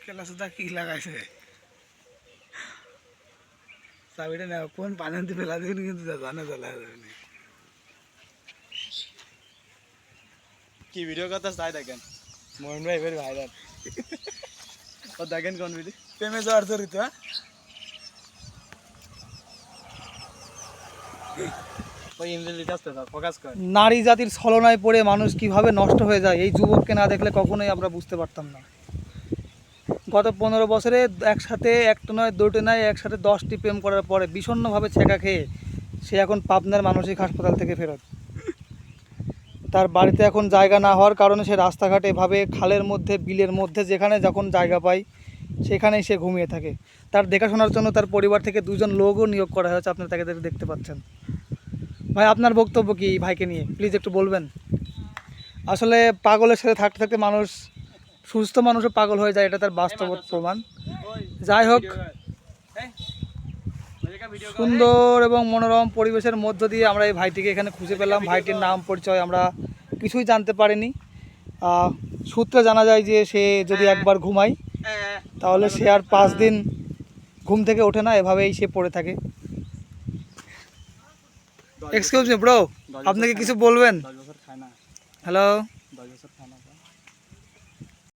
কেলাসুদা কি লাগাইছে চাবিটা না কোন পানিতে ফেলা দেবেন কিন্তু জানে জ্বালা যাবে কি ভিডিও কথা চাই দেখেন মোহন ভাই এবার ভাইরাল ও দেখেন কোন ভিডিও প্রেমে যাওয়ার চরিত্র ওই ইঞ্জিন আসতে দাও ফোকাস কর। নারী জাতির ছলনায় পড়ে মানুষ কিভাবে নষ্ট হয়ে যায় এই যুবককে না দেখলে কখনোই আমরা বুঝতে পারতাম না। গত 15 বছরে একসাথে একটা নয় দুটো নয় একসাথে 10টি প্রেম করার পরে বিষণ্ণভাবে ছেঁকা খেয়ে সে এখন পাবনার মানসিক হাসপাতাল থেকে ফেরত। তার বাড়িতে এখন জায়গা না হওয়ার কারণে সে রাস্তাঘাটে এভাবে খালের মধ্যে বিলের মধ্যে যেখানে যখন জায়গা পায় সেখানেই সে ঘুমিয়ে থাকে। তার দেখাশোনার জন্য তার পরিবার থেকে 2জন লোকও নিয়োগ করা হয়েছে, আপনি তাকে দেখতে পাচ্ছেন। ভাই আপনার বক্তব্য কি এই ভাইকে নিয়ে প্লিজ একটু বলবেন। আসলে পাগলের সাথে থাকতে থাকতে মানুষ সুস্থ মানুষও পাগল হয়ে যায়, এটা তার বাস্তব প্রমাণ। যাই হোক, সুন্দর এবং মনোরম পরিবেশের মধ্য দিয়ে আমরা এই ভাইটিকে এখানে খুঁজে পেলাম। ভাইটির নাম পরিচয় আমরা কিছুই জানতে পারিনি। সূত্রে জানা যায় যে সে যদি একবার ঘুমায় তাহলে সে আর 5 দিন ঘুম থেকে ওঠে না, এভাবেই সে পড়ে থাকে। এক্সকিউজ মি ব্রো, আপনি কি কিছু বলবেন? খায় না। হ্যালো।